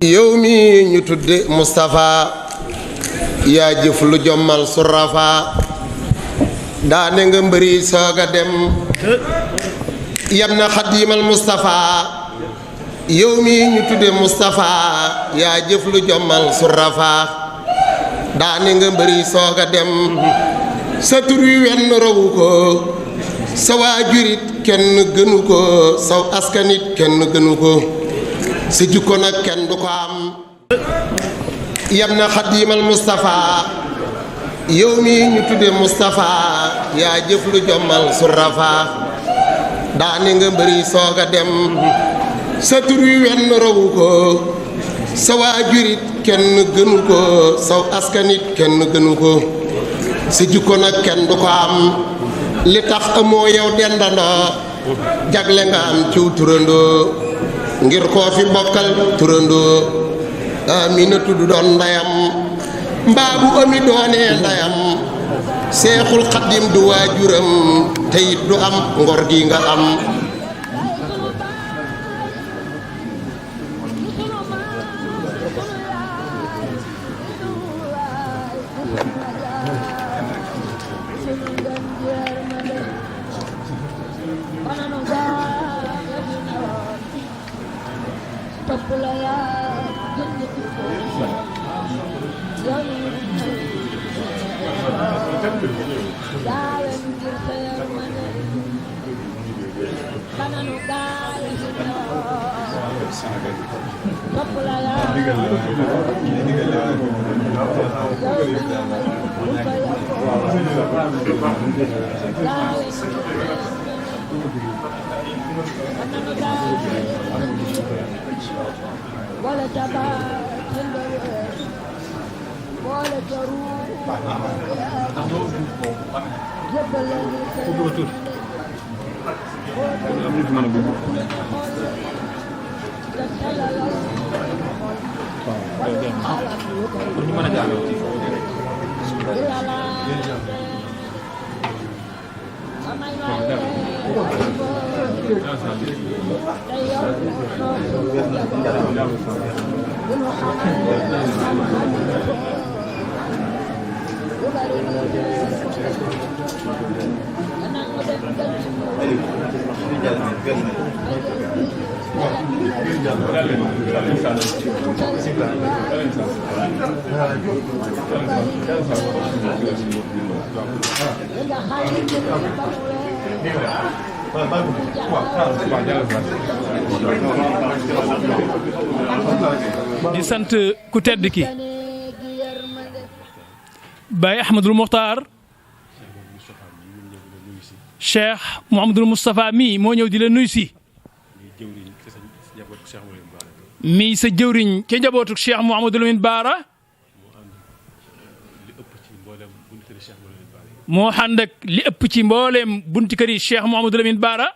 yow mi ñu tudde Moustapha yaa jëf lu jommal surafa daane nga mbëri sooga dem yam na xadiimal Moustapha yow mi ñu tudde Moustapha yaa jëf lu jommal surafa daane nga mbëri sooga dem sa tur wi wenn rawu ko sa waajurit kenn gënu ko saw askanit kenn gënu ko sa jikko nag kenn du ko am yam na xadiimal Moustapha yow mi ñu tudde Moustapha yaa jëf lu jommal surafa daane nga mbëri sooga dem sa tur wi wenn rawu ko sa waajurit kenn gënu ko saw askanit kenn gënu ko sa jikko nag kenn du ko am li tax amoo yow dendandoo jagle nga am ciw turandoo ngir koo fi bokkal turandoo Amina tudd doon ndayam mbaa bu ami doonee ndayam Seexul Xaddim du waajuram teyit du am ngor gi nga am di sant ku tedd ki Baye Ahmadul Muxtaar Cheikh Mouhamadul Moustapha mii moo ñëw di la nuyu si mii sa jëwriñ ca njabootu Cheikh Mouhamadul Lamine Baara moo ànd ak li ëpp ci mbooleem bunti kër yi Cheikh Mouhamadul Lamine Baara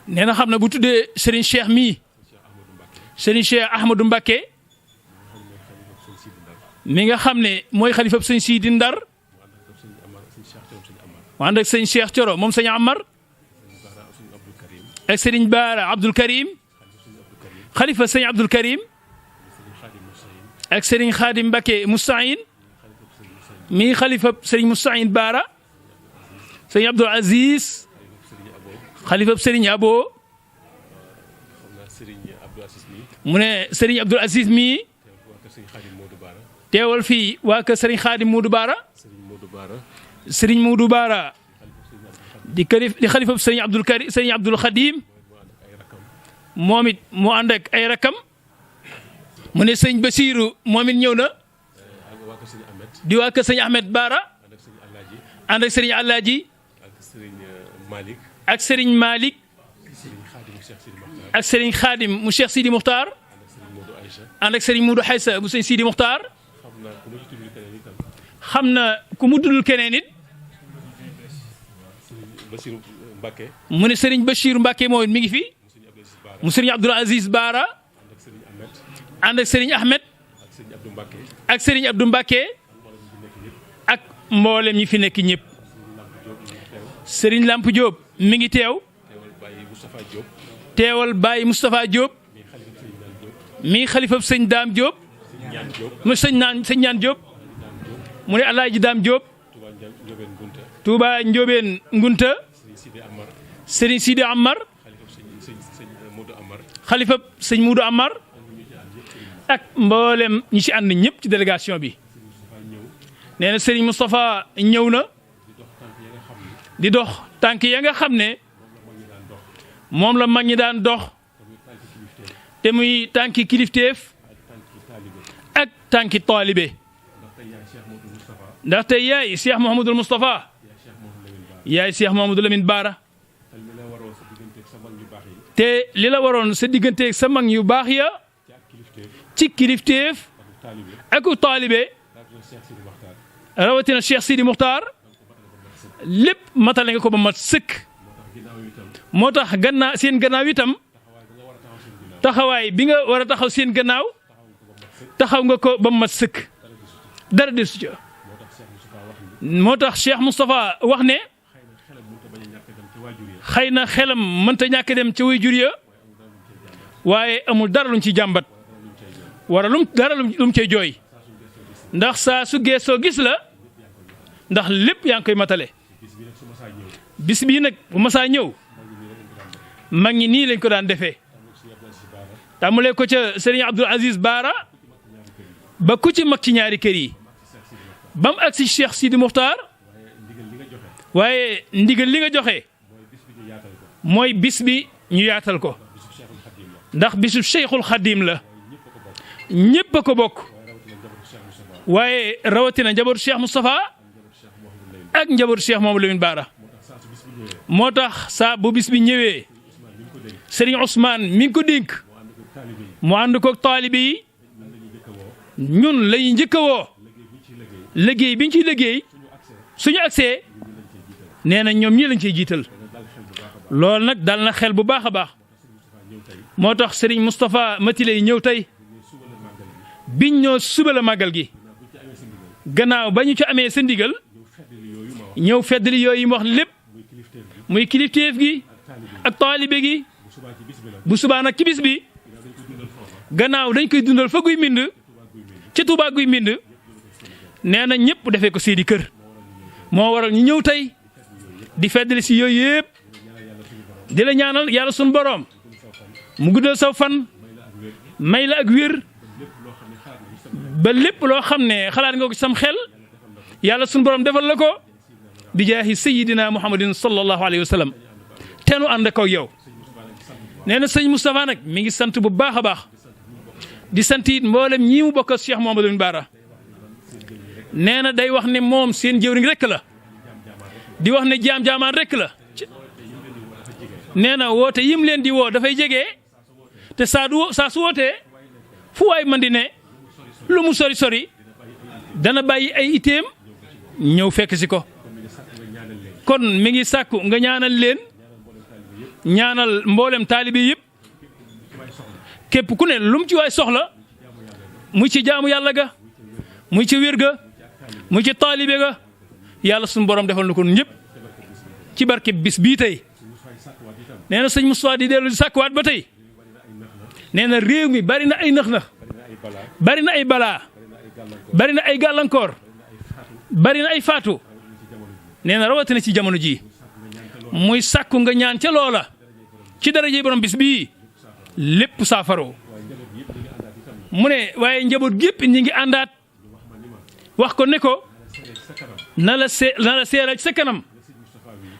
nee na xam na bu tuddee Serigne Cheikh mii Serigne Cheikh Ahmadou Mbacké mi nga xam ne mooy xalifab sëñ Sidi Ndar mu ànd ak sëñ Cheikh Thioro moom sëñ Amar ak Serigne Baara Abdoul Karim xalifa sëñ Abdoul Karim ak Serigne Khadim Mbacké Mousta'in mi xalifab Serigne Mousta'in Baara sëñ Abdoul Aziz xalifab Serigne Abo mu ne Serigne Abdoul Aziz mii teewal fii waa kër Serigne Khadim Modou Baara Serigne Modou Baara di xalifab Serigne Abdoul Karim Serigne Abdoul Khadim moom it mu ànd ak ay rakam mu ne Serigne Bassirou moom it ñëw na di waa kër Serigne Ahmed Baara ànd ak Serigne Alaaji ak Serigne Malick ak Serigne Khadim mu Cheikh Sidi Muxtaar ànd ak Serigne Modou Aïssa bu Serigne Sidi Muxtaar xam na ku mu dudul keneen it mu ne Serigne Bachir Mbacké mooy mi ngi fi mu Serigne Abdoul Aziz Baara ànd ak Serigne Ahmed ak Serigne Abdou Mbacké ak mboolem ñi fi nekk ñëpp Serigne Lamp Diop mi ngi teew teewal Baye Moustapha Diop mi xalifab sëñ Daam Diop mu sëñ ñaan Diop mu ne Alaaji Daam Diop Touba Ndiobène Ngunta Serigne Sidi Amar xalifab sëñ Muudu Amar ak mboolem ñi ci ànd ñëpp ci délégation bi nee na Serigne Moustapha ñëw na di dox tànk ya nga xam ne moom la mag ñi daan dox te muy tànki kilifteef ak tànki taalibe ndaxte yaay Cheikh Mouhamadul Moustapha yaay Cheikh Mouhamadou Lamine Bara te li la waroon sa digganteeg sa mag yu baax ya ci kilifteef ak taalibe rawatina Cheikh Sidi Muxtaar lépp matale nga ko ba mat sëkk moo tax seen gannaaw itam taxawaay bi nga war a taxaw seen gannaaw taxaw nga ko ba mat sëkk dara desu ca moo tax Cheikh Moustapha wax ne xëy na xelam mënta ñàkk dem ca way jur ya waaye amul dara luñ ci jàmbat wala dara lum cay jooy ndax saa su geesoo gis la ndax lépp yaa ngi koy matale bis bii nag bu masaa ñëw mag ñi nii lañ ko daan defee tàmbalee ko ca Serigne Abdoul Aziz Bara ba ku ci mag ci ñaari kër yi ba mu agsi Cheikh Sidi Muxtaar waaye ndigal li nga joxe mooy bis bi ñu yaatal ko ndax bisu Cheikhul Khadim la ñépp a ko bokk waaye rawatina njabootu Cheikh Moustapha ak njabootu Cheikh Mouhamadou Lamine Bara moo tax saa bu bis bi ñëwee Serigne Ousmane mi ngi ko dénk mu ànd ko taalibe yi ñun lañuy njëkk a woo liggéey bi ñu ciy liggéey suñu agsee nee na ñoom ñii lañ ciy jiital loolu nag dal na xel bu baax a baax moo tax Serigne Moustapha Matiley ñëw tey biñ ñoo suba la màggal gi gannaaw ba ñu ci amee sa ndigal ñëw feddali yooyu mu wax lépp muy kilifteef gi ak taalibe gi bu subaa nag ci bis bi gannaaw dañ koy dundal fa guy mbind ci Tuubaa guy mbind nee na ñëpp defee ko seeni kër moo waral ñu ñëw tey di feddali si yooyu yëpp di la ñaanal yàlla sunu boroom mu guddal saw fan may la ak wér ba lépp loo xam ne xalaat nga ko ci sam xel yàlla sunu boroom defal la ko bi jaahi sayyidina muhammadin sallallahu alayhi wa sallam te nu ànd ko yow nee na sëñ Moustapha nag mi ngi sant bu baax a baax di sant it mboolem ñii mu bokk ak Cheikh Mouhamadou Lamine Bara nee na day wax ne moom seen jëwriñ rek la di wax ne jaam-jaamaan rek la nee na woote yim leen di woo dafay jege te saa su wootee fu waay man di ne lu mu sori sori dana bàyyi ay iteem ñëw fekk si ko kon mi ngi sàkku nga ñaanal leen ñaanal mboolem taalibe yëpp képp ku ne lu mu ci waay soxla muy ci jaamu yàlla ga muy ci wér ga muy ci taalibe ga yàlla suñu borom defal na ko ñëpp ci barke bis bii tey nee na sëñ Moustapha di dellu di sàkkuwaat ba tey nee na réew mi bari na ay nax-nax bari na ay balaa bari na ay gàllankoor bari na ay faatu nee na rawatina ci jamono ji muy sàkku nga ñaan ca loola ci daraje borom bis bii lépp saafaro mu ne waaye njaboot gépp ñi ngi àndaat wax ko ne ko na la seeral ci sa kanam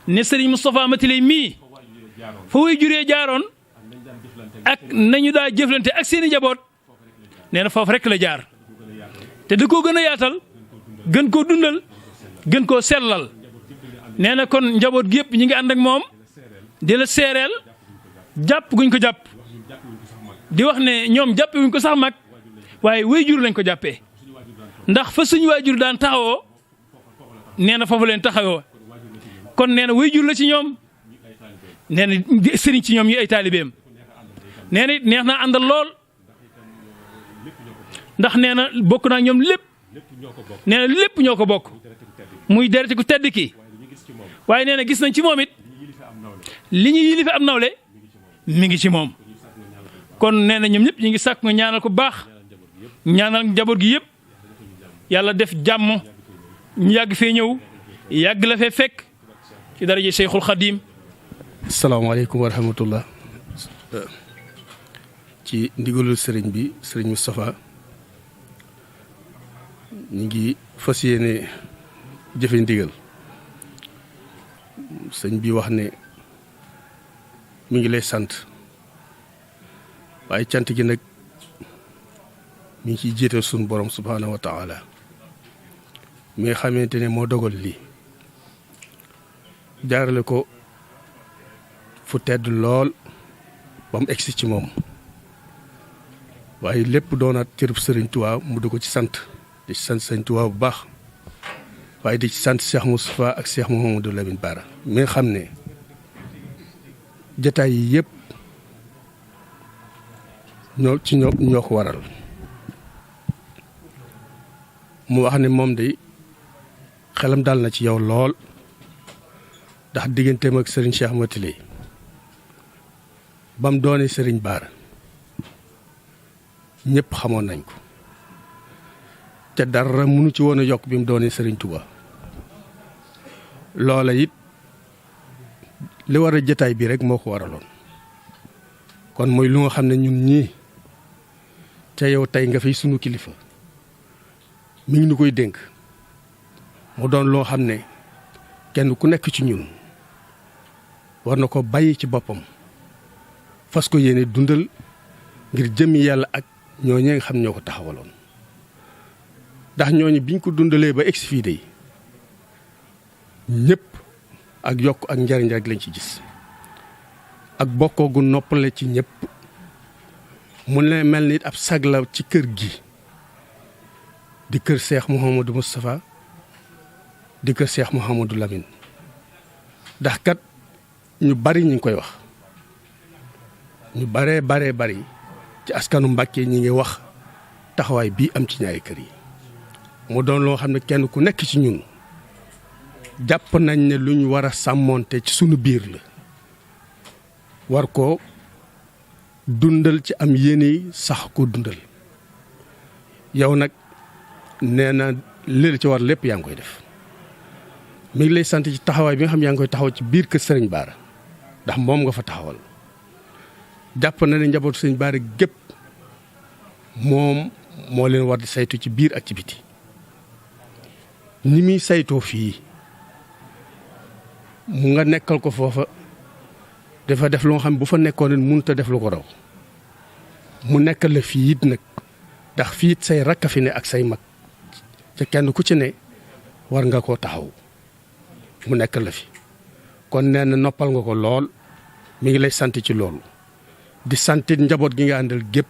ne Serigne Moustapha Matiley mii fa way juree jaaroon ak nañu daa jëflante ak seeni njaboot nee na foofu rek la jaar te da koo gën a yaatal gën koo dundal gën koo sellal nee na kon njaboot gi yëpp ñi ngi ànd ak moom di la seereel jàpp guñ ko jàpp di wax ne ñoom jàppe wuñ ko sax mag waaye waajur lañ ko jàppee ndax fa suñu waajur daan taxawoo nee na foofu leen taxawoo kon nee na waajur la ci ñoom nee na sëriñ ci ñoom yi ay taalibeem nee na it neex naa àndal lool ndax nee na bokk naa ñoom lépp nee na lépp ñoo ko bokk muy dereti ku tedd ki waaye nee na gis nañ ci moom it li ñu yilife am nawle mi ngi ci moom kon nee na ñoom ñëpp ñu ngi sàkk nga ñaanal ko baax ñaanal njaboot gi yëpp yàlla def jàmm ñu yàgg fee ñëw yàgg la fee fekk ci daraje Cheikhul Khadim. asalaamaaleykum wa rahmatullah ci ndigalul sëriñ bi sëriñ Moustapha ñu ngi fas yéene jëfe ndigal sëñ bi wax ne mi ngi lay sant waaye cant gi nag mi ngi ciy jiital sunu borom subhaanahu wa taala mi nga xamante ne moo dogal lii jaarale ko fu tedd lool ba mu egsi ci moom waaye lépp doonaat cërub sëriñ Tuubaa mu di ko ci sant di ci sant sëriñ Tuubaa bu baax waaye di ci sant Cheikh Moustapha ak Cheikh Mouhamadou Lamine Bara mi nga xam ne jataay yi yëpp ñoo ko waral mu wax ne moom de xelam dal na ci yow lool ndax digganteem ak sëriñ Cheikh Matiley ba mu doonee sëriñ Bara ñëpp xamoon nañ ko te dara mënu ci woon a yokk bi mu doonee sëriñ Touba loola it li war a jataay bi rek moo ko waraloon kon mooy lu nga xam ne ñun ñii ca yow tey nga fi sunu kilifa mi ngi nu koy dénk mu doon loo xam ne kenn ku nekk ci ñun war na ko bàyyi ci boppam fas ko yéene dundal ngir jëmmi yàlla ak ñooñu nga xam ñoo ko taxawaloon ndax ñooñu biñ ko dundalee ba egsi fii de ñëpp ak yokk ak njariñ rek lañ ci gis ak bokkoo gu noppale ci ñëpp mu ne mel ni ab sagla ci kër gi di kër Cheikh Mouhamadou Moustapha di kër Cheikh Mouhamadou Lamine ndax kat ñu bari ñu ngi koy wax ñu baree bari ci askanu Mbàkke ñi ngi wax taxawaay bii am ci ñaari kër yi mu doon loo xam ne kenn ku nekk ci ñun jàpp nañ ne lu ñu war a sàmmoonte ci sunu biir la war ko dundal ci am yéene sax ko dundal yow nag nee na li ci war lépp yaa ngi koy def mi ngi lay sant ci taxawaay bi nga xam yaa ngi koy taxaw ci biir kër Sëriñ Bara ndax moom nga fa taxawal jàpp na ne njabootu Sëriñ Bara gépp moom moo leen war di saytu ci biir ak ci biti ni muy saytoo fii mu nga nekkal ko foofa dafa def loo xam bu fa nekkoon mënut a def lu ko raw mu nekkal la fii it nag ndax fii it say rakk fi ne ak say mag ca kenn ku ci ne war nga koo taxaw mu nekkal la fi kon nee na noppal nga ko lool mi ngi lay sant ci loolu di santit njaboot gi nga àndal gépp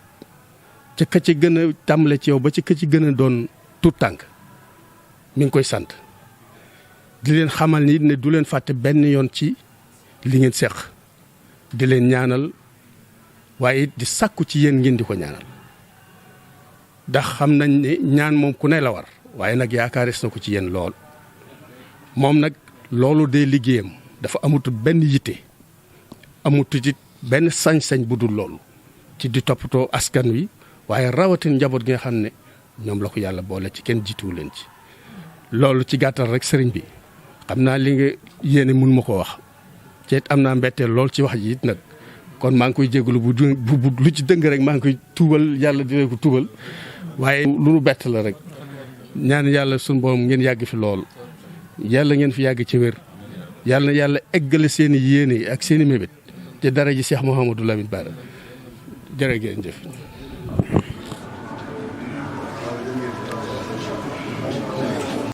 ca ka ci gën a tàmbale ci yow ba ci ka ci gën a doon tuut tànk mi ngi koy sant di leen xamal ni ne du leen fàtte benn yoon ci li ngeen seq di leen ñaanal waaye di sàkku ci yéen ngeen di ko ñaanal ndax xam nañ ne ñaan moom ku ne la war waaye nag yaakaares na ko ci yéen lool moom nag loolu dee liggéeyam dafa amut benn yitte amut it benn sañ-sañ bu dul loolu ci di toppatoo askan wi waaye rawatin njaboot gi nga xam ne ñoom la ko yàlla boole ci kenn jiituwu leen ci loolu ci gàttal rek sëriñ bi xam naa li nga yéene mun ma ko wax ci am naa mbetteel lool ci wax ji it nag kon maa ngi koy jégalu bu lu ci dëng rek maa ngi koy tuubal yàlla dina ko tuubal waaye lu nu bett la rek ñaan yàlla sunu borom ngeen yàgg fi lool yàlla ngeen fi yàgg ci wér yàlla na yàlla eggale seen i yéene ak seen i mébét te dara ji Cheikh Mouhamadou Lamine Bara jërë ngeen jëf